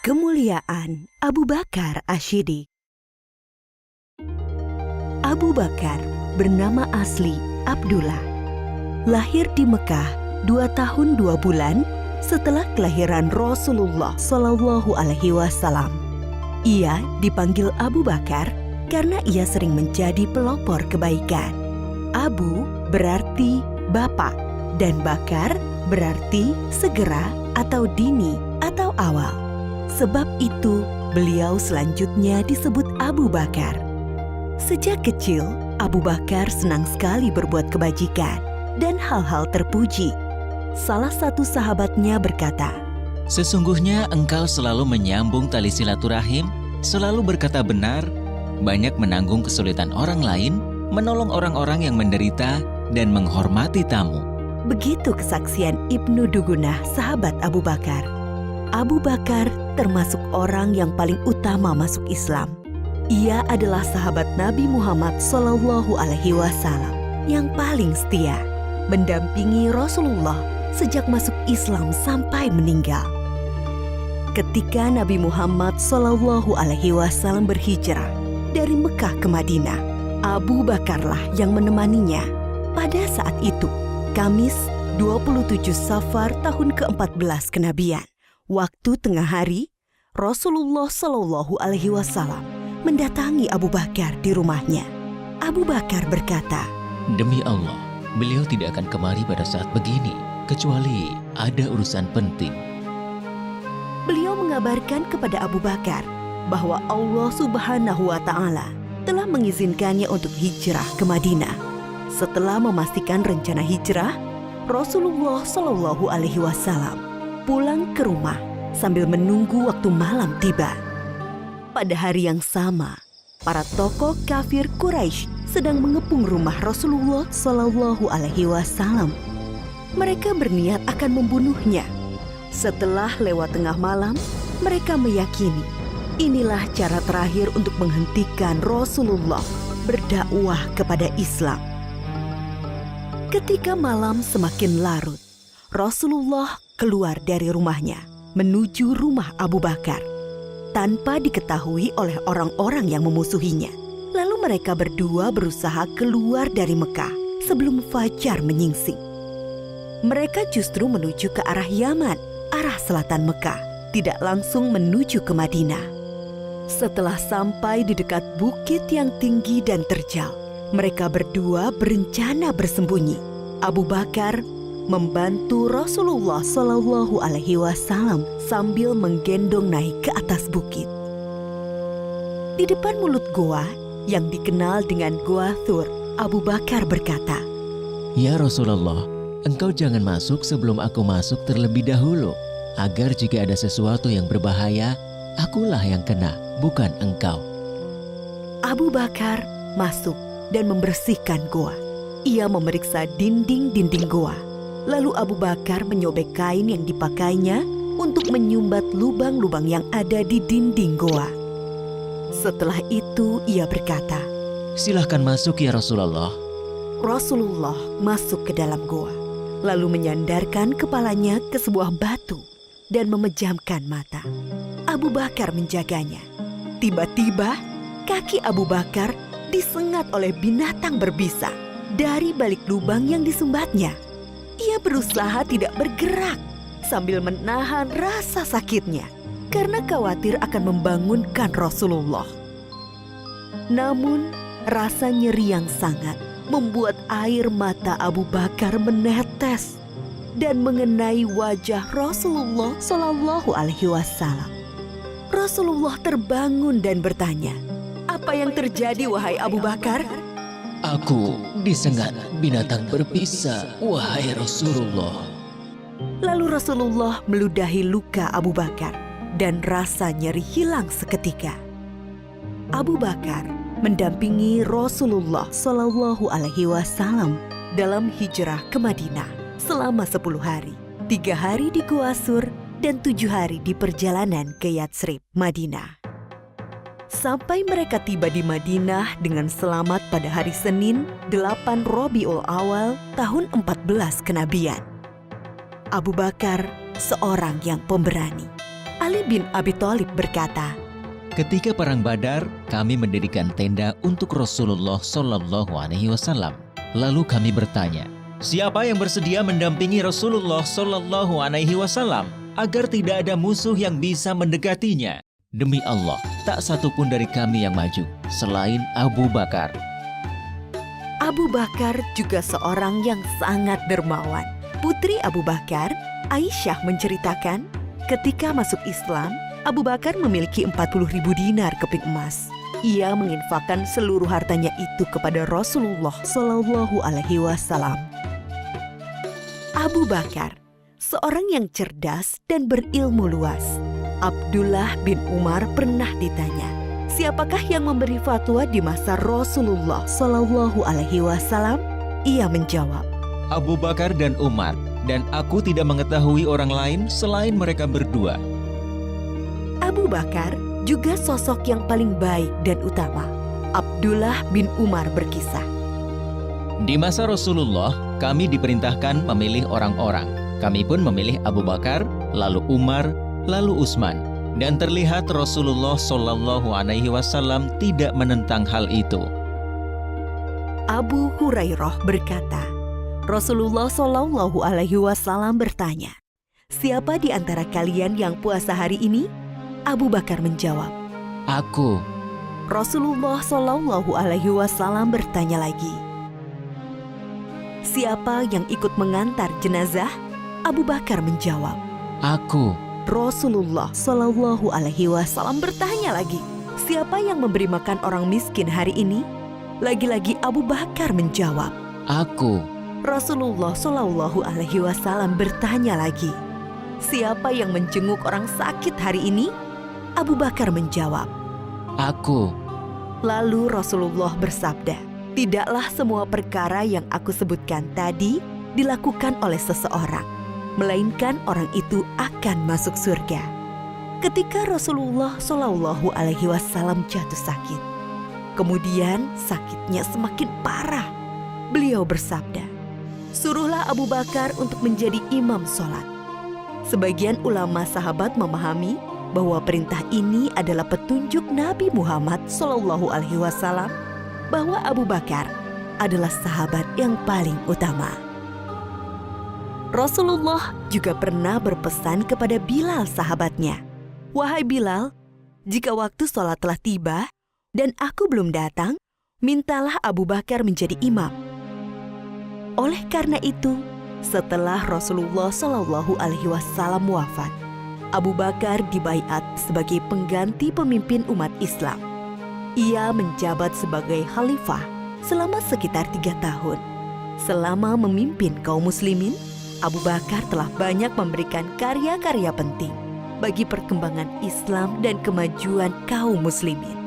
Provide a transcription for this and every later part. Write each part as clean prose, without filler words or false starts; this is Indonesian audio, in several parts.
Kemuliaan Abu Bakar Ash-Shiddiq. Abu Bakar bernama asli Abdullah. Lahir di Mekah 2 tahun 2 bulan setelah kelahiran Rasulullah Shallallahu Alaihi Wasallam. Ia dipanggil Abu Bakar karena ia sering menjadi pelopor kebaikan. Abu berarti bapak dan Bakar berarti segera atau dini atau awal. Sebab itu, beliau selanjutnya disebut Abu Bakar. Sejak kecil, Abu Bakar senang sekali berbuat kebajikan dan hal-hal terpuji. Salah satu sahabatnya berkata, "Sesungguhnya engkau selalu menyambung tali silaturahim, selalu berkata benar, banyak menanggung kesulitan orang lain, menolong orang-orang yang menderita, dan menghormati tamu." Begitu kesaksian Ibnu Dugunah, sahabat Abu Bakar. Abu Bakar termasuk orang yang paling utama masuk Islam. Ia adalah sahabat Nabi Muhammad Shallallahu Alaihi Wasallam yang paling setia, mendampingi Rasulullah sejak masuk Islam sampai meninggal. Ketika Nabi Muhammad Shallallahu Alaihi Wasallam berhijrah dari Mekah ke Madinah, Abu Bakarlah yang menemaninya. Pada saat itu, Kamis 27 Safar tahun ke-14 kenabian, waktu tengah hari, Rasulullah Shallallahu Alaihi Wasallam mendatangi Abu Bakar di rumahnya. Abu Bakar berkata, "Demi Allah, beliau tidak akan kemari pada saat begini, kecuali ada urusan penting." Beliau mengabarkan kepada Abu Bakar bahwa Allah Subhanahu wa Ta'ala telah mengizinkannya untuk hijrah ke Madinah. Setelah memastikan rencana hijrah, Rasulullah Shallallahu Alaihi Wasallam pulang ke rumah sambil menunggu waktu malam tiba. Pada hari yang sama, para tokoh kafir Quraisy sedang mengepung rumah Rasulullah Shallallahu Alaihi Wasallam. Mereka berniat akan membunuhnya. Setelah lewat tengah malam, mereka meyakini inilah cara terakhir untuk menghentikan Rasulullah berdakwah kepada Islam. Ketika malam semakin larut, Rasulullah keluar dari rumahnya menuju rumah Abu Bakar tanpa diketahui oleh orang-orang yang memusuhinya. Lalu mereka berdua berusaha keluar dari Mekah sebelum fajar menyingsing. Mereka justru menuju ke arah Yaman, arah selatan Mekah, tidak langsung menuju ke Madinah. Setelah sampai di dekat bukit yang tinggi dan terjal, mereka berdua berencana bersembunyi. Abu Bakar membantu Rasulullah Shallallahu Alaihi Wasallam sambil menggendong naik ke atas bukit. Di depan mulut goa yang dikenal dengan Goa Thur, Abu Bakar berkata, "Ya Rasulullah, engkau jangan masuk sebelum aku masuk terlebih dahulu, agar jika ada sesuatu yang berbahaya, akulah yang kena, bukan engkau." Abu Bakar masuk dan membersihkan goa. Ia memeriksa dinding-dinding goa. Lalu Abu Bakar menyobek kain yang dipakainya untuk menyumbat lubang-lubang yang ada di dinding goa. Setelah itu ia berkata, "Silahkan masuk ya Rasulullah." Rasulullah masuk ke dalam goa, lalu menyandarkan kepalanya ke sebuah batu dan memejamkan mata. Abu Bakar menjaganya. Tiba-tiba kaki Abu Bakar disengat oleh binatang berbisa dari balik lubang yang disumbatnya. Ia berusaha tidak bergerak sambil menahan rasa sakitnya karena khawatir akan membangunkan Rasulullah. Namun rasa nyeri yang sangat membuat air mata Abu Bakar menetes dan mengenai wajah Rasulullah Shallallahu Alaihi Wasallam. Rasulullah terbangun dan bertanya, "Apa yang terjadi wahai Abu Bakar?" "Aku disengat binatang berbisa, wahai Rasulullah." Lalu Rasulullah meludahi luka Abu Bakar dan rasa nyeri hilang seketika. Abu Bakar mendampingi Rasulullah Shallallahu Alaihi Wasallam dalam hijrah ke Madinah selama 10 hari, 3 hari di Gua Sur dan 7 hari di perjalanan ke Yatsrib, Madinah. sampai mereka tiba di Madinah dengan selamat pada hari Senin 8 Rabiul Awal tahun 14 kenabian. Abu Bakar seorang yang pemberani. Ali bin Abi Thalib berkata, Ketika perang Badar, kami mendirikan tenda untuk Rasulullah Shallallahu Alaihi Wasallam. Lalu kami bertanya, siapa yang bersedia mendampingi Rasulullah Shallallahu Alaihi Wasallam agar tidak ada musuh yang bisa mendekatinya? Demi Allah, tak satu pun dari kami yang maju selain Abu Bakar. Abu Bakar juga seorang yang sangat dermawan. Putri Abu Bakar, Aisyah menceritakan, ketika masuk Islam, Abu Bakar memiliki 40.000 dinar keping emas. Ia menginfakkan seluruh hartanya itu kepada Rasulullah Shallallahu Alaihi Wasallam. Abu Bakar, seorang yang cerdas dan berilmu luas. Abdullah bin Umar pernah ditanya, siapakah yang memberi fatwa di masa Rasulullah Shallallahu Alaihi Wasallam? Ia menjawab, Abu Bakar dan Umar, dan aku tidak mengetahui orang lain selain mereka berdua. Abu Bakar juga sosok yang paling baik dan utama. Abdullah bin Umar berkisah, Di masa Rasulullah, kami diperintahkan memilih orang-orang. Kami pun memilih Abu Bakar, lalu Umar, lalu Utsman. Dan terlihat Rasulullah Shallallahu Alaihi Wasallam tidak menentang hal itu. Abu Hurairah berkata, Rasulullah Shallallahu Alaihi Wasallam bertanya, siapa di antara kalian yang puasa hari ini? Abu Bakar menjawab, Aku. Rasulullah Shallallahu Alaihi Wasallam bertanya lagi, siapa yang ikut mengantar jenazah? Abu Bakar menjawab, Aku. Rasulullah Shallallahu Alaihi Wasallam bertanya lagi, siapa yang memberi makan orang miskin hari ini? Lagi-lagi Abu Bakar menjawab, Aku. Rasulullah Shallallahu Alaihi Wasallam bertanya lagi, siapa yang menjenguk orang sakit hari ini? Abu Bakar menjawab, Aku. Lalu Rasulullah bersabda, tidaklah semua perkara yang aku sebutkan tadi dilakukan oleh seseorang, melainkan orang itu akan masuk surga. Ketika Rasulullah Shallallahu Alaihi Wasallam jatuh sakit, kemudian sakitnya semakin parah, beliau bersabda, suruhlah Abu Bakar untuk menjadi imam sholat. Sebagian ulama sahabat memahami bahwa perintah ini adalah petunjuk Nabi Muhammad Shallallahu Alaihi Wasallam bahwa Abu Bakar adalah sahabat yang paling utama. Rasulullah juga pernah berpesan kepada Bilal sahabatnya, wahai Bilal, jika waktu sholat telah tiba dan aku belum datang, mintalah Abu Bakar menjadi imam. Oleh karena itu, setelah Rasulullah Shallallahu Alaihi Wasallam wafat, Abu Bakar dibaiat sebagai pengganti pemimpin umat Islam. Ia menjabat sebagai khalifah selama sekitar 3 tahun. Selama memimpin kaum muslimin, Abu Bakar telah banyak memberikan karya-karya penting bagi perkembangan Islam dan kemajuan kaum muslimin.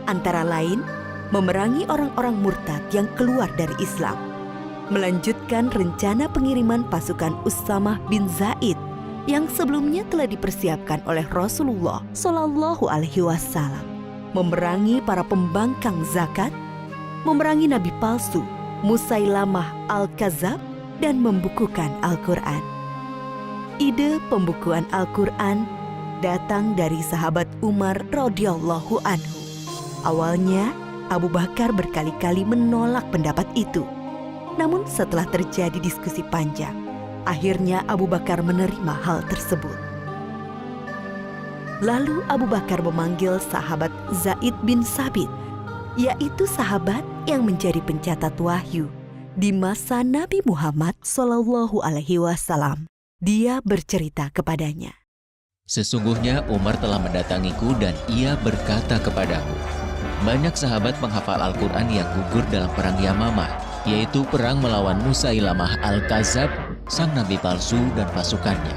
Antara lain, memerangi orang-orang murtad yang keluar dari Islam, melanjutkan rencana pengiriman pasukan Usamah bin Zaid yang sebelumnya telah dipersiapkan oleh Rasulullah Shallallahu Alaihi Wasallam, memerangi para pembangkang zakat, memerangi nabi palsu Musailamah al-Kadzab, dan membukukan Al-Quran. Ide pembukuan Al-Quran datang dari sahabat Umar radhiyallahu anhu. Awalnya, Abu Bakar berkali-kali menolak pendapat itu. Namun setelah terjadi diskusi panjang, akhirnya Abu Bakar menerima hal tersebut. Lalu Abu Bakar memanggil sahabat Zaid bin Sabit, yaitu sahabat yang menjadi pencatat wahyu di masa Nabi Muhammad Shallallahu Alaihi Wasallam. Dia bercerita kepadanya, Sesungguhnya Umar telah mendatangiku dan ia berkata kepadaku, banyak sahabat penghafal Al-Quran yang gugur dalam perang Yamamah, yaitu perang melawan Musailamah al-Kadzab, sang nabi palsu dan pasukannya.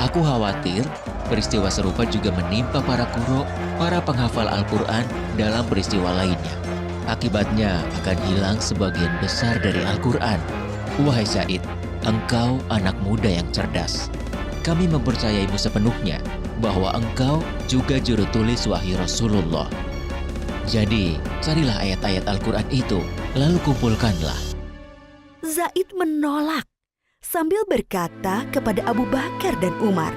Aku khawatir peristiwa serupa juga menimpa para qurra, para penghafal Al-Quran dalam peristiwa lainnya. Akibatnya akan hilang sebagian besar dari Al-Quran. Wahai Zaid, engkau anak muda yang cerdas. Kami mempercayaimu sepenuhnya. bahwa engkau juga juru tulis wahyu Rasulullah. Jadi, carilah ayat-ayat Al-Quran itu, lalu kumpulkanlah. Zaid menolak sambil berkata kepada Abu Bakar dan Umar,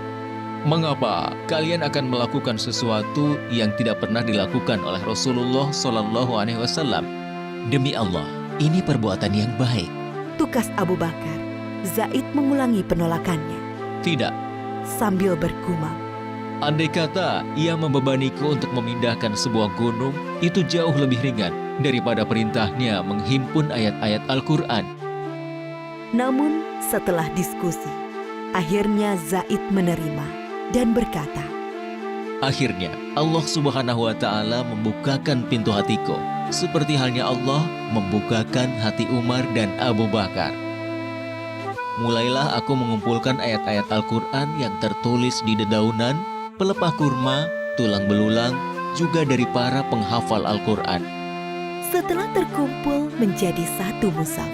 Mengapa kalian akan melakukan sesuatu yang tidak pernah dilakukan oleh Rasulullah Shallallahu Alaihi Wasallam? Demi Allah, ini perbuatan yang baik. tukas Abu Bakar. Zaid mengulangi penolakannya Tidak, sambil bergumam, andai kata ia membebaniku untuk memindahkan sebuah gunung, itu jauh lebih ringan daripada perintahnya menghimpun ayat-ayat Al-Quran. namun setelah diskusi, akhirnya Zaid menerima dan berkata, Akhirnya, Allah Subhanahu wa Ta'ala membukakan pintu hatiku, seperti halnya Allah membukakan hati Umar dan Abu Bakar. Mulailah aku mengumpulkan ayat-ayat Al-Quran yang tertulis di dedaunan, pelepah kurma, tulang belulang, juga dari para penghafal Al-Quran. Setelah terkumpul menjadi satu mushaf,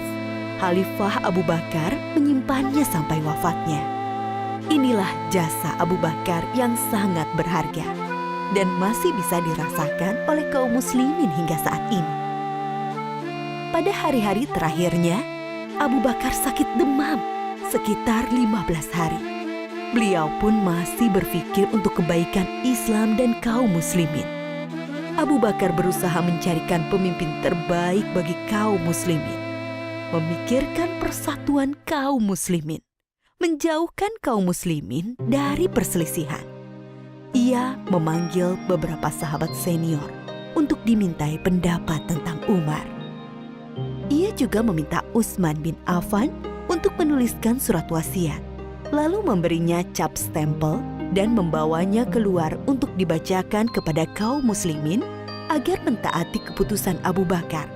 Khalifah Abu Bakar menyimpannya sampai wafatnya. Inilah jasa Abu Bakar yang sangat berharga dan masih bisa dirasakan oleh kaum muslimin hingga saat ini. Pada hari-hari terakhirnya, Abu Bakar sakit demam sekitar 15 hari. Beliau pun masih berpikir untuk kebaikan Islam dan kaum muslimin. Abu Bakar berusaha mencarikan pemimpin terbaik bagi kaum muslimin, memikirkan persatuan kaum muslimin, menjauhkan kaum muslimin dari perselisihan. Ia memanggil beberapa sahabat senior untuk dimintai pendapat tentang Umar. Ia juga meminta Utsman bin Affan untuk menuliskan surat wasiat, lalu memberinya cap stempel dan membawanya keluar untuk dibacakan kepada kaum muslimin agar mentaati keputusan Abu Bakar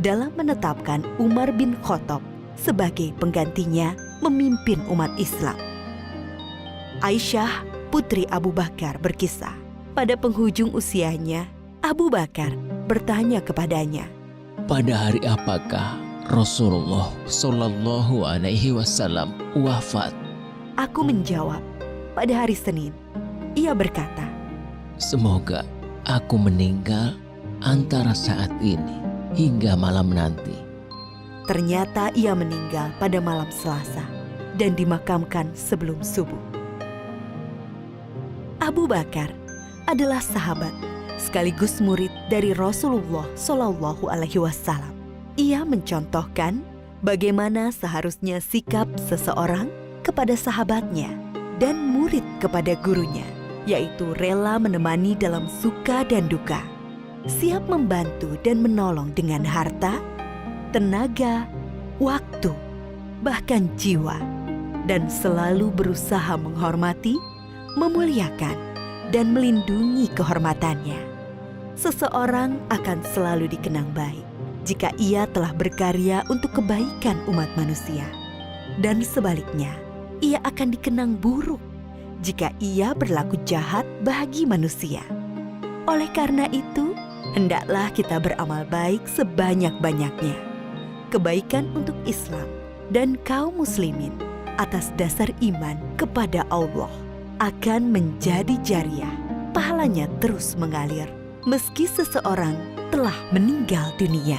dalam menetapkan Umar bin Khattab sebagai penggantinya memimpin umat Islam. Aisyah, putri Abu Bakar, berkisah, pada penghujung usianya, Abu Bakar bertanya kepadanya, Pada hari apakah Rasulullah Shallallahu Alaihi Wasallam wafat? Aku menjawab, pada hari Senin. Ia berkata, Semoga aku meninggal antara saat ini hingga malam nanti. ternyata ia meninggal pada malam Selasa dan dimakamkan sebelum subuh. Abu Bakar adalah sahabat sekaligus murid dari Rasulullah Shallallahu Alaihi Wasallam. Ia mencontohkan bagaimana seharusnya sikap seseorang kepada sahabatnya dan murid kepada gurunya, yaitu rela menemani dalam suka dan duka, siap membantu dan menolong dengan harta, tenaga, waktu, bahkan jiwa, dan selalu berusaha menghormati, memuliakan, dan melindungi kehormatannya. Seseorang akan selalu dikenang baik jika ia telah berkarya untuk kebaikan umat manusia, dan sebaliknya, ia akan dikenang buruk jika ia berlaku jahat bagi manusia. Oleh karena itu, hendaklah kita beramal baik sebanyak-banyaknya. Kebaikan untuk Islam dan kaum muslimin atas dasar iman kepada Allah akan menjadi jariah. Pahalanya terus mengalir meski seseorang telah meninggal dunia.